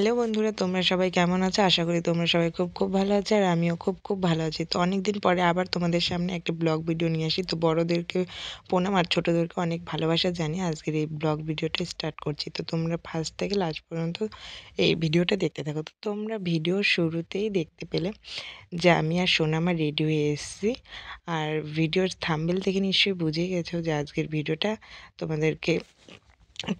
Hello বন্ধুরা, তোমরা সবাই কেমন আছো? আশা করি তোমরা সবাই খুব ভালো আছো, আর আমিও খুব ভালো আছি। তো অনেকদিন পরে আবার তোমাদের সামনে একটা ব্লগ ভিডিও নিয়ে আসি। তো বড়োদেরকে প্রণাম আর ছোটোদেরকে অনেক ভালোবাসা জানিয়ে আজকের এই ব্লগ ভিডিওটা স্টার্ট করছি। তো তোমরা ফার্স্ট থেকে লাস্ট পর্যন্ত এই ভিডিওটা দেখতে থাকো। তো তোমরা ভিডিও শুরুতেই দেখতে পেলে যে আমি আর সোনামা রেডি হয়ে এসেছি। আর ভিডিওর থাম্বনেল থেকে নিশ্চয়ই বুঝে গেছো যে আজকের ভিডিওটা তোমাদেরকে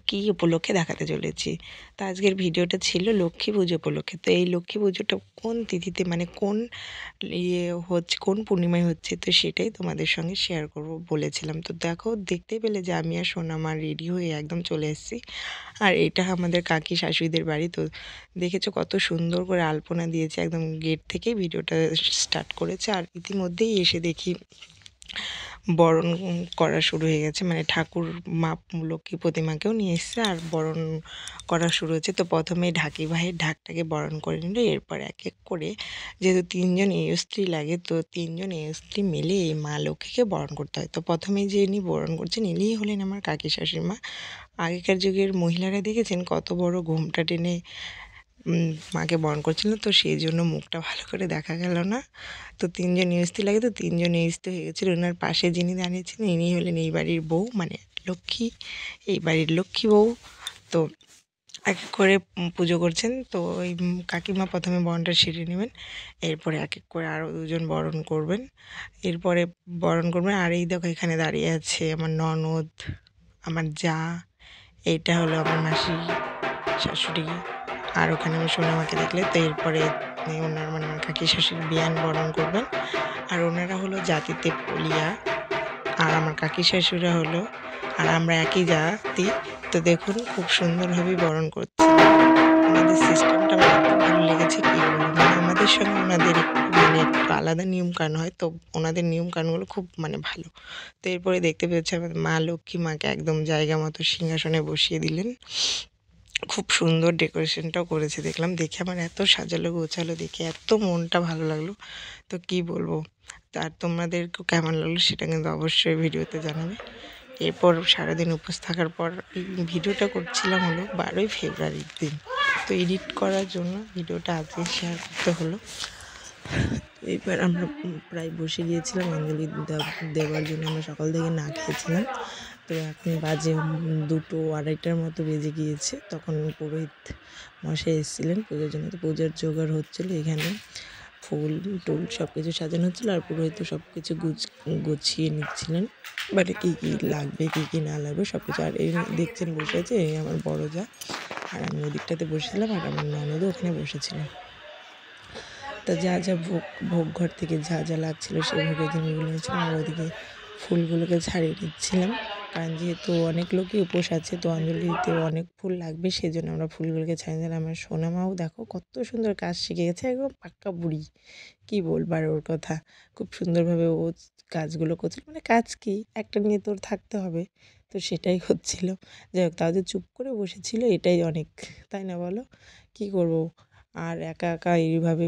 কী উপলক্ষে দেখাতে চলেছি। তো আজকের ভিডিওটা ছিল লক্ষ্মী পুজো উপলক্ষে। তো এই লক্ষ্মী পুজোটা কোন তিথিতে, মানে কোন হচ্ছে, কোন পূর্ণিমায় হচ্ছে, তো সেটাই তোমাদের সঙ্গে শেয়ার করব বলেছিলাম। তো দেখো, দেখতেই পেলে যে আমি আর সোনামা রেডি হয়ে একদম চলে এসেছি। আর এটা আমাদের কাকি শাশুড়িদের বাড়ি। তো দেখেছো কত সুন্দর করে আলপনা দিয়েছে, একদম গেট থেকেই ভিডিওটা স্টার্ট করেছে। আর ইতিমধ্যেই এসে দেখি বরণ করা শুরু হয়ে গেছে, মানে ঠাকুর মা লক্ষ্মী প্রতিমাকেও নিয়ে এসছে আর বরণ করা শুরু হচ্ছে। তো প্রথমেই ঢাকি ভাইয়ের ঢাকটাকে বরণ করে নিল। এরপর এক এক করে, যেহেতু তিনজন স্ত্রী লাগে, তো তিনজন স্ত্রী মিলে এই মা লক্ষ্মীকে বরণ করতে হয়। তো প্রথমেই যিনি বরণ করছেন ইনি হলেন আমার কাকি শাশুড়ি মা। আগেকার যুগের মহিলারা দেখেছেন কত বড় ঘোমটা টেনে মাকে বরণ করছিলেন, তো সেই জন্য মুখটা ভালো করে দেখা গেল না। তো তিনজন স্ত্রী লাগে, তো তিনজন স্ত্রী হয়ে গেছিল। ওনার পাশে যিনি দাঁড়িয়েছিলেন ইনি হলেন এই বাড়ির বউ, মানে লক্ষ্মী, এই বাড়ির লক্ষ্মী বউ। তো এক এক করে পুজো করছেন। তো ওই কাকিমা প্রথমে বরণটা সেরে নেবেন, এরপরে এক এক করে আরও দুজন বরণ করবেন, এরপরে বরণ করবেন। আর এই দেখো এখানে দাঁড়িয়ে আছে আমার ননদ, আমার যা, এইটা হলো আমার মাসি শাশুড়ি, আর ওখানে আমি সোনামাকে দেখলে। তো এরপরে ওনার, মানে আমার কাকি শাশুড়ি বিয়ান বরণ করবেন। আর ওনারা হলো জাতিতে পলিয়া, আর আমার কাকি শাশুড়া হলো, আর আমরা একই জাতি। তো দেখুন খুব সুন্দরভাবে বরণ করছে। ওনাদের সিস্টেমটা আমার এত ভালো লেগেছে, কী বলবো। মানে আমাদের সঙ্গে ওনাদের একটু আলাদা নিয়মকানুন হয়, তো ওনাদের নিয়মকানুনগুলো খুব ভালো। তো এরপরে দেখতে পেয়েছি আমাদের মা লক্ষ্মী মাকে একদম জায়গা মতো সিংহাসনে বসিয়ে দিলেন। খুব সুন্দর ডেকোরেশনটাও করেছে দেখলাম, দেখে আমার এত সাজালো গোছালো দেখে এত মনটা ভালো লাগলো। তো কি বলবো, আর তোমাদেরকেও কেমন লাগলো সেটা কিন্তু অবশ্যই ভিডিওতে জানাবে। এরপর সারাদিন উপোস থাকার পর এই ভিডিওটা করছিলাম হলো 12ই ফেব্রুয়ারির দিন। তো এডিট করার জন্য ভিডিওটা আজকে শেয়ার করতে হলো। এবার আমরা প্রায় বসে গিয়েছিলাম অঞ্জলি দেওয়ার জন্য। আমরা সকাল থেকে না খেয়েছিলাম। তো এখন বাজে 2টো 2:30টার মতো বেজে গিয়েছে। তখন পুরোহিত মশাই এসেছিলেন পুজোর জন্য। তো পুজোর জোগাড় হচ্ছিলো, এখানে ফুল টুল সব কিছু সাজানো হচ্ছিলো, আর পুরোহিত সব কিছু গুছিয়ে নিচ্ছিলেন, মানে কী কী লাগবে কী কী না লাগবে সব কিছু। আর এই দেখছেন বসে আছে, এই আমার বড় যা, আর আমি ওদিকটাতে বসেছিলাম, আর আমার ননদও ওখানে বসেছিলেন। তা যা যা ভোগ ঘর থেকে যা যা লাগছিলো সেই ভোগের জিনিসগুলো নিয়েছিলাম, আর ওদিকে ফুলগুলোকে ছাড়িয়ে নিচ্ছিলাম। কারণ যেহেতু অনেক লোকই উপোস আছে, তো অঞ্জলি দিতে অনেক ফুল লাগবে, সেই জন্য আমরা ফুলগুলোকে ছাড়িয়ে নিলাম। আমার সোনামাও দেখো কত সুন্দর কাজ শিখে গেছে, একদম পাক্কা বুড়ি, কী বলবার ওর কথা। খুব সুন্দরভাবে ও কাজগুলো করছিল, মানে কাজ কি একটা নিয়ে তোর থাকতে হবে, তো সেটাই হচ্ছিল। যাই হোক, তাদের চুপ করে বসেছিল, এটাই অনেক, তাই না বলো? কী করবো। আর একা একা এইভাবে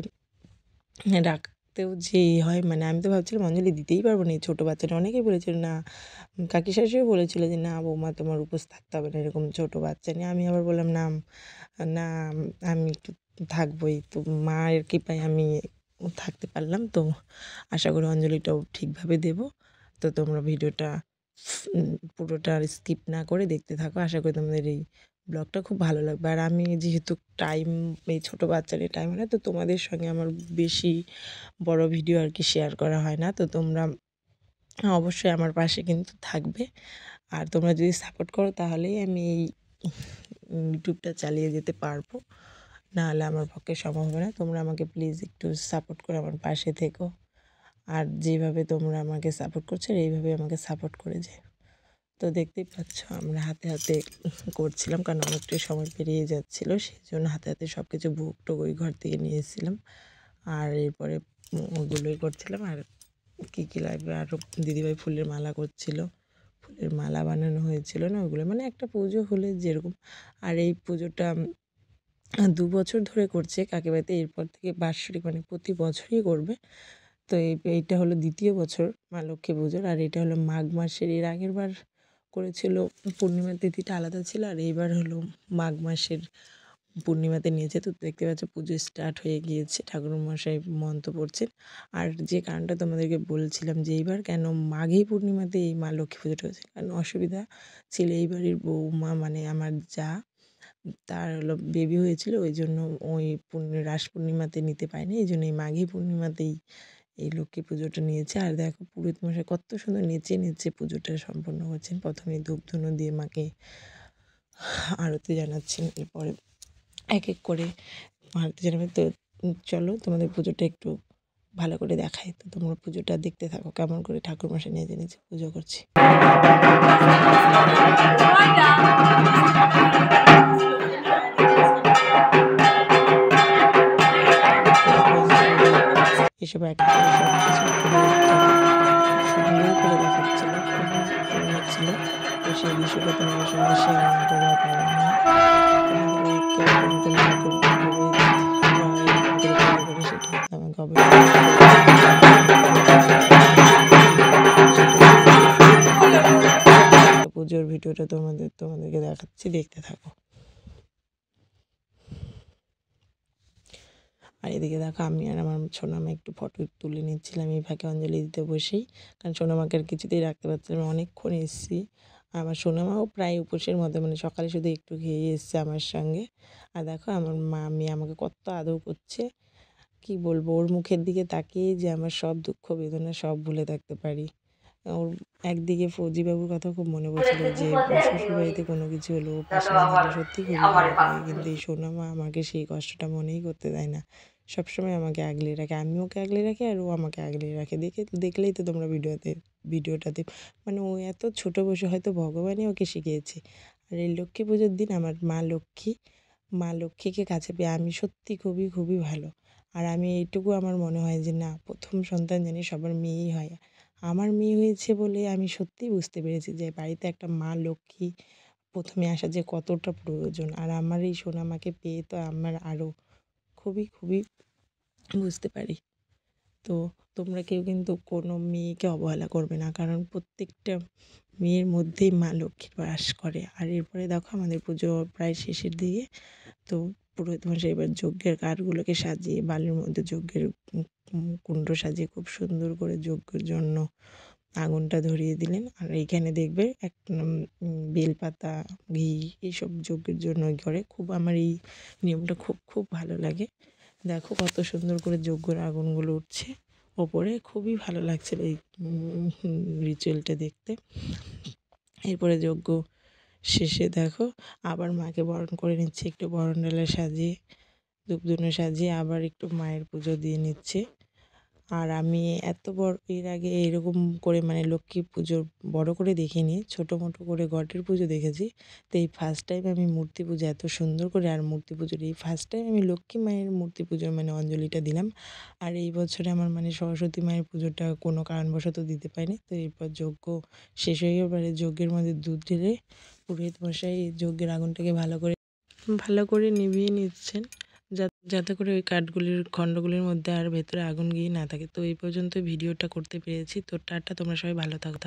রাখতেও যে হয়, মানে আমি তো ভাবছিলাম অঞ্জলি দিতেই পারবো না, এই ছোটো বাচ্চাটা। অনেকেই বলেছিল না, কাকি শাশুড়িও বলেছিল যে না বৌমা তোমার উপোস থাকতে হবে না এরকম ছোটো বাচ্চা নিয়ে। আমি আবার বললাম না, না আমি একটু থাকবোই। তো মায়ের কৃপায় আমি থাকতে পারলাম। তো আশা করি অঞ্জলিটাও ঠিকভাবে দেবো। তো তোমরা ভিডিওটা পুরোটা স্কিপ না করে দেখতে থাকো। আশা করি তোমাদের এই ব্লগটা খুব ভালো লাগবে। আর আমি যেহেতু এই ছোটো বাচ্চার এই টাইম হয় না, তো তোমাদের সঙ্গে আমার বেশি বড় ভিডিও আর কি শেয়ার করা হয় না। তো তোমরা অবশ্যই আমার পাশে কিন্তু থাকবে, আর তোমরা যদি সাপোর্ট করো তাহলেই আমি এই ইউটিউবটা চালিয়ে যেতে পারবো, নাহলে আমার পক্ষে সম্ভব হবে না। তোমরা আমাকে প্লিজ একটু সাপোর্ট করে আমার পাশে থেকো, আর যেভাবে তোমরা আমাকে সাপোর্ট করছো এইভাবে আমাকে সাপোর্ট করে যেও। তো দেখতেই পাচ্ছ আমরা হাতে হাতে করছিলাম, কারণ অনেকটাই সময় পেরিয়ে যাচ্ছিলো, সেই জন্য হাতে হাতে সব কিছু ভোগ টোগ ওই ঘর থেকে নিয়ে এসেছিলাম। আর এরপরে ওগুলোই করছিলাম। আর কী কী লাগবে, আরও দিদিভাই ফুলের মালা করছিল, ফুলের মালা বানানো হয়েছিল না ওগুলো, মানে একটা পুজো হলে যেরকম। আর এই পুজোটা 2 বছর ধরে করছে কাকিবাড়িতে, এরপর থেকে বাৎসরিক, মানে প্রতি বছরই করবে। তো এইটা হলো 2য় বছর মা লক্ষ্মী পুজোর। আর এটা হলো মাঘ মাসের, এর আগের বার করেছিল পূর্ণিমার তিথিটা আলাদা ছিল, আর এইবার হলো মাঘ মাসের পূর্ণিমাতে নিয়েছে। তো দেখতে পাচ্ছ পুজো স্টার্ট হয়ে গিয়েছে, ঠাকুরমশাই মন্ত্র পড়ছেন। আর যে কারণটা তোমাদেরকে বলছিলাম যে এইবার কেন মাঘী পূর্ণিমাতে এই মা লক্ষ্মী পুজোটা হচ্ছে, কারণ অসুবিধা ছিল এই বাড়ির বৌমা মানে আমার যা, তার হলো বেবি হয়েছিল, ওই জন্য ওই রাস পূর্ণিমাতে নিতে পারেনি, এই জন্য এই মাঘী পূর্ণিমাতেই এই লক্ষ্মী পুজোটা নিয়েছে। আর দেখো পুরোহিত মশাই কত সুন্দর নেচে নেচে পুজোটা সম্পন্ন করছেন। প্রথমে ধূপ ধুনো দিয়ে মাকে আরতি জানাচ্ছেন, এরপরে এক এক করে আরতি জানাবে। তো চলো তোমাদের পুজোটা একটু ভালো করে দেখাই, তো তোমরা পুজোটা দেখতে থাকো কেমন করে ঠাকুরমশাই নেচে নেচে পুজো করছে। এসব এক এক করে সব কিছু সুন্দর করে দেখাচ্ছিল, খুবই ভালো লাগছিল। তো সেই বিষয়টা তোমাদের সঙ্গে শেয়ার না করে পারলাম না। তোমাদের ওই কেমন করে ঠাকুর করে সেটা আমাকে অবশ্যই পুজোর ভিডিওটা তোমাদেরকে দেখাচ্ছি, দেখতে থাকো। আর এদিকে দেখো আমি আর আমার সোনামা একটু ফটো তুলে নিচ্ছিলাম এই ফাঁকে অঞ্জলি দিতে বসেই, কারণ সোনামাকে আর কিছুতেই রাখতে পারছিলাম, অনেকক্ষণ এসেছি। আমার সোনামাও প্রায় উপোসের মধ্যে, মানে সকালে শুধু একটু খেয়ে এসছে আমার সঙ্গে। আর দেখো আমার মা মেয়ে আমাকে কত আদর করছে, কি বলবো, ওর মুখের দিকে তাকিয়ে যে আমার সব দুঃখ বেদনা সব ভুলে থাকতে পারি। ওর একদিকে ফৌজিবাবুর কথা খুব মনে পড়ছিল, যে শ্বশুরবাড়িতে কোনো কিছু হলো ও পাশে না থাকলে সত্যি খুবই খারাপ লাগে, কিন্তু এই সোনামা আমাকে সেই কষ্টটা মনেই করতে দেয় না, সবসময় আমাকে আগলে রাখে, আমি ওকে আগলে রাখি আর ও আমাকে আগলে রাখে। দেখলেই তো তোমরা ভিডিওটাতে মানে ও এত ছোট বয়সে হয়তো ভগবানই ওকে শিখিয়েছে। আর এই লক্ষ্মী পুজোর দিন আমার মা লক্ষ্মীকে কাছে পেয়ে আমি সত্যি খুবই খুবই ভালো। আর আমি এইটুকু আমার মনে হয় যে না, প্রথম সন্তান জানি সবার মেয়েই হয়, আমার মেয়ে হয়েছে বলে আমি সত্যিই বুঝতে পেরেছি যে বাড়িতে একটা মা লক্ষ্মী প্রথমে আসা যে কতটা প্রয়োজন। আর আমার এই সোনামাকে পেয়ে তো আমার আরও খুবই খুবই বুঝতে পারি। তো তোমরা কেউ কিন্তু কোনো মেয়েকে অবহেলা করবে না, কারণ প্রত্যেকটা মেয়ের মধ্যেই মা লক্ষ্মী বাস করে। আর এরপরে দেখো আমাদের পুজো প্রায় শেষের দিকে। তো পুরোহিত মশাই এবার যজ্ঞের কাঠগুলোকে সাজিয়ে বালির মধ্যে যজ্ঞের কুণ্ড সাজিয়ে খুব সুন্দর করে যজ্ঞের জন্য আগুনটা ধরিয়ে দিলেন। আর এইখানে দেখবে বেলপাতা, ঘি এইসব যজ্ঞের জন্য করে, খুব আমার এই নিয়মটা খুব খুব ভালো লাগে। দেখো কত সুন্দর করে যজ্ঞের আগুনগুলো উঠছে ওপরে, খুবই ভালো লাগছিল এই রিচুয়ালটা দেখতে। এরপরে যজ্ঞ শেষে দেখো আবার মাকে বরণ করে নিচ্ছে, একটু বরণ ডালা সাজিয়ে ধূপধুনো সাজিয়ে আবার একটু মায়ের পুজো দিয়ে নিচ্ছে। আর আমি এত বড় এর আগে এরকম করে মানে লক্ষ্মী পুজো বড় করে দেখিনি, ছোটো মোটো করে ঘটের পুজো দেখেছি। তো এই ফার্স্ট টাইম আমি মূর্তি পুজো এত সুন্দর করে, আর মূর্তি পুজোর এই ফার্স্ট টাইম আমি লক্ষ্মী মায়ের মূর্তি পুজোর মানে অঞ্জলিটা দিলাম। আর এই বছরে আমার মানে সরস্বতী মায়ের পুজোটা কোনো কারণবশত দিতে পারিনি। তো এরপর যজ্ঞ শেষ হয়ে গেলে পরে যজ্ঞের মধ্যে দুধ ঢেলে পুরোহিত মশাই যজ্ঞের আগুনটাকে ভালো করে নিভিয়ে নিচ্ছেন, যাতে করে ওই কাঠগুলির খণ্ডগুলির মধ্যে আর ভেতরে আগুন গিয়ে না থাকে। তো এই পর্যন্ত ভিডিওটা করতে পেরেছি। তো টাটা, তোমরা সবাই ভালো থাকো।